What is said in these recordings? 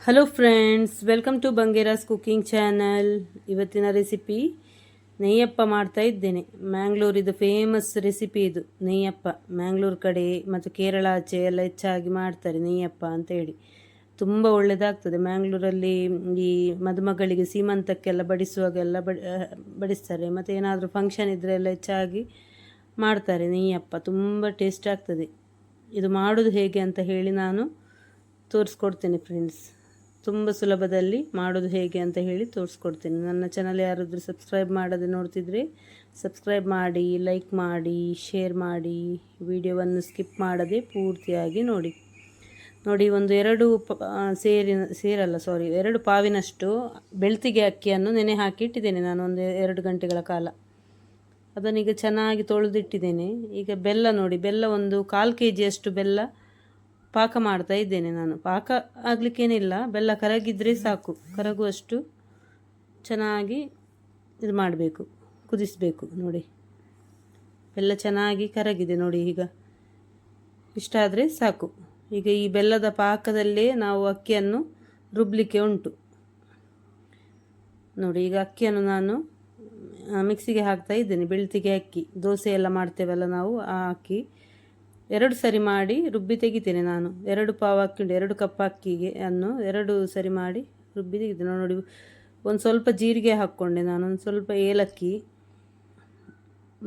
Hello friends, welcome to Bangera's cooking channel. ಇವತ್ತಿನ recipe ನೆಯ್ಯಪ್ಪ ಮಾಡ್ತಾ ಇದ್ದೇನೆ. ಮ್ಯಾಂಗ್ಳೂರಿದು ಫೇಮಸ್ ರೆಸಿಪಿ ಇದು ನೆಯ್ಯಪ್ಪ. ಮ್ಯಾಂಗ್ಳೂರು ಕಡೆ ಮತ್ತು ಕೇರಳ ಆಚೆ ಎಲ್ಲ ಹೆಚ್ಚಾಗಿ ಮಾಡ್ತಾರೆ ನೆಯ್ಯಪ್ಪ ಅಂತೇಳಿ. ತುಂಬ ಒಳ್ಳೆಯದಾಗ್ತದೆ. ಮ್ಯಾಂಗ್ಳೂರಲ್ಲಿ ಈ ಮದುಮಗಳಿಗೆ ಸೀಮಂತಕ್ಕೆಲ್ಲ ಬಡಿಸುವಾಗೆಲ್ಲ ಬಡಿಸ್ತಾರೆ. ಮತ್ತು ಏನಾದರೂ ಫಂಕ್ಷನ್ ಇದ್ದರೆ ಎಲ್ಲ ಹೆಚ್ಚಾಗಿ ಮಾಡ್ತಾರೆ ನೆಯ್ಯಪ್ಪ. ತುಂಬ ಟೇಸ್ಟ್ ಆಗ್ತದೆ. ಇದು ಮಾಡೋದು ಹೇಗೆ ಅಂತ ಹೇಳಿ ನಾನು ತೋರಿಸ್ಕೊಡ್ತೇನೆ ಫ್ರೆಂಡ್ಸ್. ತುಂಬ ಸುಲಭದಲ್ಲಿ ಮಾಡೋದು ಹೇಗೆ ಅಂತ ಹೇಳಿ ತೋರಿಸ್ಕೊಡ್ತೀನಿ. ನನ್ನ ಚಾನಲ್ ಯಾರಾದರೂ ಸಬ್ಸ್ಕ್ರೈಬ್ ಮಾಡದೆ ನೋಡ್ತಿದ್ರೆ ಸಬ್ಸ್ಕ್ರೈಬ್ ಮಾಡಿ, ಲೈಕ್ ಮಾಡಿ, ಶೇರ್ ಮಾಡಿ, ವಿಡಿಯೋವನ್ನು ಸ್ಕಿಪ್ ಮಾಡದೆ ಪೂರ್ತಿಯಾಗಿ ನೋಡಿ. ಒಂದು ಎರಡು ಪಾವಿನಷ್ಟು ಬೆಳ್ತಿಗೆ ಅಕ್ಕಿಯನ್ನು ನೆನೆ ಹಾಕಿ ಇಟ್ಟಿದ್ದೇನೆ ನಾನು 2 ಗಂಟೆಗಳ ಕಾಲ. ಅದನ್ನೀಗ ಚೆನ್ನಾಗಿ ತೊಳೆದಿಟ್ಟಿದ್ದೇನೆ. ಈಗ ಬೆಲ್ಲ ನೋಡಿ, ಬೆಲ್ಲ ಒಂದು 1/4 kg ಬೆಲ್ಲ ಪಾಕ ಮಾಡ್ತಾ ಇದ್ದೇನೆ ನಾನು. ಪಾಕ ಆಗಲಿಕ್ಕೇನಿಲ್ಲ, ಬೆಲ್ಲ ಕರಗಿದ್ರೆ ಸಾಕು. ಕರಗುವಷ್ಟು ಚೆನ್ನಾಗಿ ಇದು ಮಾಡಬೇಕು, ಕುದಿಸಬೇಕು. ನೋಡಿ, ಬೆಲ್ಲ ಚೆನ್ನಾಗಿ ಕರಗಿದೆ ನೋಡಿ. ಈಗ ಇಷ್ಟಾದರೆ ಸಾಕು. ಈಗ ಈ ಬೆಲ್ಲದ ಪಾಕದಲ್ಲೇ ನಾವು ಅಕ್ಕಿಯನ್ನು ರುಬ್ಬಲಿಕ್ಕೆ ಉಂಟು ನೋಡಿ. ಈಗ ಅಕ್ಕಿಯನ್ನು ನಾನು ಮಿಕ್ಸಿಗೆ ಹಾಕ್ತಾ ಇದ್ದೇನೆ. ಬೆಳ್ತಿಗೆ ಅಕ್ಕಿ, ದೋಸೆ ಎಲ್ಲ ಮಾಡ್ತೇವಲ್ಲ ನಾವು, ಆ ಅಕ್ಕಿ 2 ಸರಿ ಮಾಡಿ ರುಬ್ಬಿ ತೆಗಿತೇನೆ ನಾನು. 2 ಪಾವು ಅಕ್ಕಿ ಉಂಟು, 2 ಕಪ್ ಅಕ್ಕಿಗೆ 2 ಸರಿ ಮಾಡಿ ರುಬ್ಬಿ ತೆಗಿತೇನೆ ನೋಡಿ. ಒಂದು ಸ್ವಲ್ಪ ಜೀರಿಗೆ ಹಾಕ್ಕೊಂಡೆ ನಾನು, ಒಂದು ಸ್ವಲ್ಪ ಏಲಕ್ಕಿ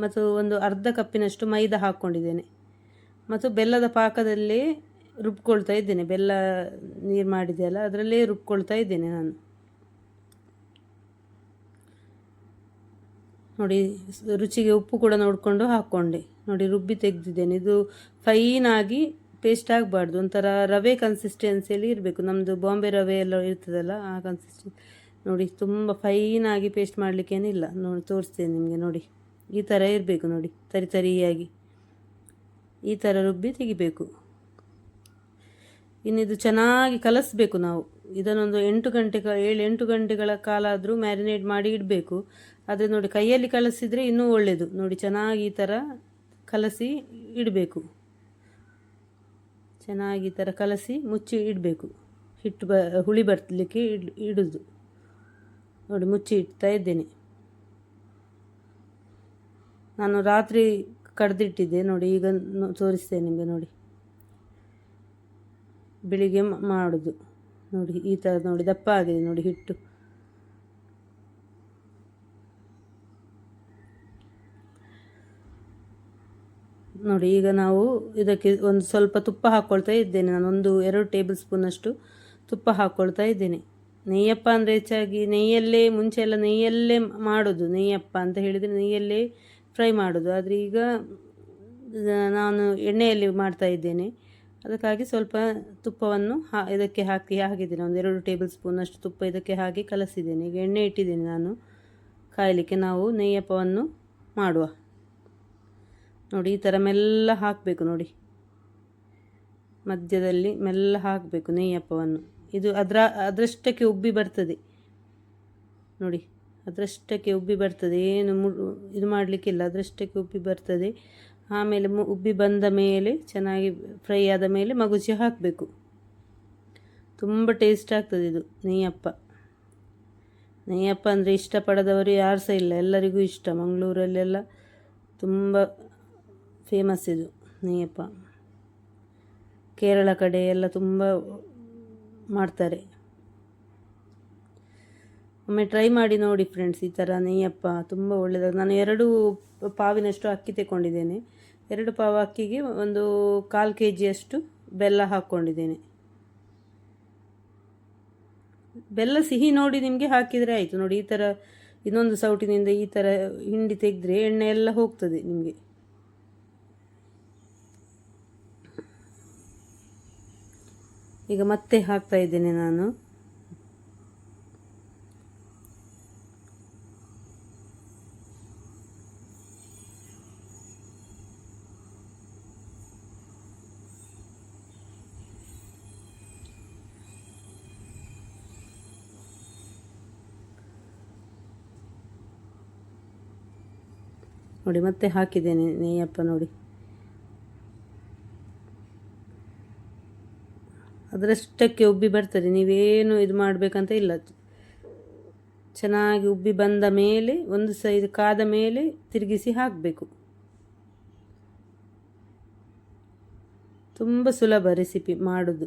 ಮತ್ತು ಒಂದು ಅರ್ಧ ಕಪ್ಪಿನಷ್ಟು ಮೈದಾ ಹಾಕ್ಕೊಂಡಿದ್ದೇನೆ. ಮತ್ತು ಬೆಲ್ಲದ ಪಾಕದಲ್ಲೇ ರುಬ್ಕೊಳ್ತಾ ಇದ್ದೇನೆ. ಬೆಲ್ಲ ನೀರು ಮಾಡಿದೆಯಲ್ಲ, ಅದರಲ್ಲೇ ರುಬ್ಕೊಳ್ತಾ ಇದ್ದೇನೆ ನಾನು ನೋಡಿ. ರುಚಿಗೆ ಉಪ್ಪು ಕೂಡ ನೋಡಿಕೊಂಡು ಹಾಕ್ಕೊಂಡೆ ನೋಡಿ. ರುಬ್ಬಿ ತೆಗೆದಿದ್ದೇನೆ. ಇದು ಫೈನಾಗಿ ಪೇಸ್ಟ್ ಆಗಬಾರ್ದು, ಒಂಥರ ರವೆ ಕನ್ಸಿಸ್ಟೆನ್ಸಿಯಲ್ಲಿ ಇರಬೇಕು. ನಮ್ಮದು ಬಾಂಬೆ ರವೆ ಎಲ್ಲ ಇರ್ತದಲ್ಲ, ಆ ಕನ್ಸಿಸ್ಟೆನ್ಸಿ ನೋಡಿ. ತುಂಬ ಫೈನಾಗಿ ಪೇಸ್ಟ್ ಮಾಡಲಿಕ್ಕೇನಿಲ್ಲ ನೋಡಿ. ತೋರಿಸ್ತೇನೆ ನಿಮಗೆ ನೋಡಿ. ಈ ಥರ ಇರಬೇಕು ನೋಡಿ, ತರಿಯಾಗಿ ಈ ಥರ ರುಬ್ಬಿ ತೆಗಿಬೇಕು. ಇನ್ನಿದು ಚೆನ್ನಾಗಿ ಕಲಸಬೇಕು ನಾವು. ಇದನ್ನೊಂದು 7-8 ಗಂಟೆಗಳ ಕಾಲ ಆದರೂ ಮ್ಯಾರಿನೇಟ್ ಮಾಡಿ ಇಡಬೇಕು. ಆದರೆ ನೋಡಿ, ಕೈಯಲ್ಲಿ ಕಲಸಿದರೆ ಇನ್ನೂ ಒಳ್ಳೆಯದು ನೋಡಿ. ಚೆನ್ನಾಗಿ ಈ ಥರ ಕಲಸಿ ಇಡಬೇಕು. ಚೆನ್ನಾಗಿ ಈ ಥರ ಕಲಸಿ ಮುಚ್ಚಿ ಇಡಬೇಕು. ಹುಳಿ ಬರಲಿಕ್ಕೆ ಇಡೋದು ನೋಡಿ. ಮುಚ್ಚಿ ಇಡ್ತಾ ಇದ್ದೇನೆ ನಾನು. ರಾತ್ರಿ ಕಡ್ದಿಟ್ಟಿದ್ದೆ ನೋಡಿ. ಈಗ ತೋರಿಸ್ತೇನೆ ನಿಮಗೆ ನೋಡಿ. ಬೆಳಿಗ್ಗೆ ಮಾಡೋದು ನೋಡಿ. ಈ ಥರ ನೋಡಿ, ದಪ್ಪ ಆಗಿದೆ ನೋಡಿ ಹಿಟ್ಟು. ನೋಡಿ, ಈಗ ನಾವು ಇದಕ್ಕೆ ಒಂದು ಸ್ವಲ್ಪ ತುಪ್ಪ ಹಾಕ್ಕೊಳ್ತಾ ಇದ್ದೇನೆ ನಾನು. 2 ಟೇಬಲ್ ಸ್ಪೂನಷ್ಟು ತುಪ್ಪ ಹಾಕ್ಕೊಳ್ತಾ ಇದ್ದೇನೆ. ನೆಯ್ಯಪ್ಪ ಅಂದರೆ ಹೆಚ್ಚಾಗಿ ನೆಯ್ಯಲ್ಲೇ, ಮುಂಚೆ ಎಲ್ಲ ನೆಯ್ಯಲ್ಲೇ ಮಾಡೋದು. ನೆಯ್ಯಪ್ಪ ಅಂತ ಹೇಳಿದರೆ ನೆಯ್ಯಲ್ಲೇ ಫ್ರೈ ಮಾಡೋದು. ಆದರೆ ಈಗ ನಾನು ಎಣ್ಣೆಯಲ್ಲಿ ಮಾಡ್ತಾ ಇದ್ದೇನೆ. ಅದಕ್ಕಾಗಿ ಸ್ವಲ್ಪ ತುಪ್ಪವನ್ನು ಇದಕ್ಕೆ ಹಾಕಿದ್ದೇನೆ. 2 ಟೇಬಲ್ ಸ್ಪೂನಷ್ಟು ತುಪ್ಪ ಇದಕ್ಕೆ ಹಾಕಿ ಕಲಸಿದ್ದೇನೆ. ಈಗ ಎಣ್ಣೆ ಇಟ್ಟಿದ್ದೇನೆ ನಾನು ಕಾಯಲಿಕ್ಕೆ. ನಾವು ನೆಯ್ಯಪ್ಪವನ್ನು ಮಾಡುವ ನೋಡಿ. ಈ ಥರ ಮೆಲ್ಲ ಹಾಕಬೇಕು ನೋಡಿ. ಮಧ್ಯದಲ್ಲಿ ಮೆಲ್ಲ ಹಾಕಬೇಕು ನೆಯ್ಯಪ್ಪವನ್ನು. ಇದು ಅದರಷ್ಟಕ್ಕೆ ಉಬ್ಬಿ ಬರ್ತದೆ ನೋಡಿ. ಅದರಷ್ಟಕ್ಕೆ ಉಬ್ಬಿ ಬರ್ತದೆ, ಏನು ಇದು ಮಾಡಲಿಕ್ಕಿಲ್ಲ. ಅದರಷ್ಟಕ್ಕೆ ಉಬ್ಬಿ ಬರ್ತದೆ. ಆಮೇಲೆ ಉಬ್ಬಿ ಬಂದ ಮೇಲೆ, ಚೆನ್ನಾಗಿ ಫ್ರೈ ಆದ ಮೇಲೆ ಮಗುಚಿ ಹಾಕಬೇಕು. ತುಂಬ ಟೇಸ್ಟ್ ಆಗ್ತದೆ ಇದು ನೆಯ್ಯಪ್ಪ. ನೆಯ್ಯಪ್ಪ ಅಂದರೆ ಇಷ್ಟಪಡದವರು ಯಾರು ಸಹ ಇಲ್ಲ, ಎಲ್ಲರಿಗೂ ಇಷ್ಟ. ಮಂಗಳೂರಲ್ಲೆಲ್ಲ ತುಂಬ ಫೇಮಸ್ ಇದು ನೆಯ್ಯಪ್ಪ. ಕೇರಳ ಕಡೆ ಎಲ್ಲ ತುಂಬ ಮಾಡ್ತಾರೆ. ಒಮ್ಮೆ ಟ್ರೈ ಮಾಡಿ ನೋಡಿ ಫ್ರೆಂಡ್ಸ್. ಈ ಥರ ನೆಯ್ಯಪ್ಪ ತುಂಬ ಒಳ್ಳೆಯದಾಗ. ನಾನು 2 ಪಾವಿನಷ್ಟು ಅಕ್ಕಿ ತಗೊಂಡಿದ್ದೇನೆ. 2 ಪಾವು ಅಕ್ಕಿಗೆ ಒಂದು 1/4 kg ಬೆಲ್ಲ ಹಾಕ್ಕೊಂಡಿದ್ದೇನೆ. ಬೆಲ್ಲ ಸಿಹಿ ನೋಡಿ ನಿಮಗೆ ಹಾಕಿದರೆ ಆಯಿತು ನೋಡಿ. ಈ ಥರ ಇನ್ನೊಂದು ಸೌಟಿನಿಂದ ಈ ಥರ ಹಿಂಡಿ ತೆಗೆದ್ರೆ ಎಣ್ಣೆ ಎಲ್ಲ ಹೋಗ್ತದೆ ನಿಮಗೆ. ಈಗ ಮತ್ತೆ ಹಾಕ್ತಾ ಇದ್ದೇನೆ ನಾನು. ನೋಡಿ, ಮತ್ತೆ ಹಾಕಿದ್ದೇನೆ ನೆಯ್ಯಪ್ಪ ನೋಡಿ. ಅದರಷ್ಟಕ್ಕೆ ಉಬ್ಬಿ ಬರ್ತದೆ, ನೀವೇನು ಇದು ಮಾಡಬೇಕಂತ ಇಲ್ಲ. ಚೆನ್ನಾಗಿ ಉಬ್ಬಿ ಬಂದ ಮೇಲೆ ಒಂದು ಸೈಡ್ ಕಾದ ಮೇಲೆ ತಿರುಗಿಸಿ ಹಾಕಬೇಕು. ತುಂಬ ಸುಲಭ ರೆಸಿಪಿ ಮಾಡೋದು.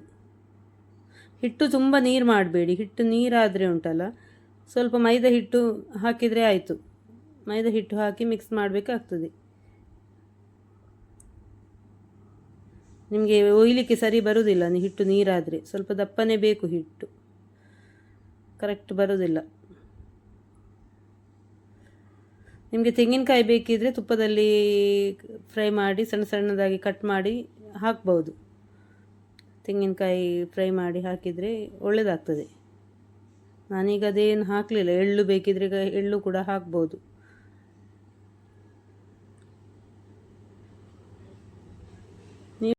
ಹಿಟ್ಟು ತುಂಬ ನೀರು ಮಾಡಬೇಡಿ. ಹಿಟ್ಟು ನೀರಾದರೆ ಉಂಟಲ್ಲ, ಸ್ವಲ್ಪ ಮೈದಾ ಹಿಟ್ಟು ಹಾಕಿದರೆ ಆಯಿತು. ಮೈದಾ ಹಿಟ್ಟು ಹಾಕಿ ಮಿಕ್ಸ್ ಮಾಡಬೇಕಾಗ್ತದೆ. ನಿಮಗೆ ಒಯ್ಲಿಕ್ಕೆ ಸರಿ ಬರುವುದಿಲ್ಲ, ಹಿಟ್ಟು ನೀರಾದರೆ. ಸ್ವಲ್ಪ ದಪ್ಪನೇ ಬೇಕು ಹಿಟ್ಟು, ಕರೆಕ್ಟ್ ಬರೋದಿಲ್ಲ. ನಿಮಗೆ ತೆಂಗಿನಕಾಯಿ ಬೇಕಿದ್ರೆ ತುಪ್ಪದಲ್ಲಿ ಫ್ರೈ ಮಾಡಿ ಸಣ್ಣ ಸಣ್ಣದಾಗಿ ಕಟ್ ಮಾಡಿ ಹಾಕ್ಬೋದು. ತೆಂಗಿನಕಾಯಿ ಫ್ರೈ ಮಾಡಿ ಹಾಕಿದರೆ ಒಳ್ಳೆಯದಾಗ್ತದೆ. ನಾನೀಗ ಅದೇನು ಹಾಕಲಿಲ್ಲ. ಎಳ್ಳು ಬೇಕಿದ್ರೆ ಎಳ್ಳು ಕೂಡ ಹಾಕ್ಬೋದು.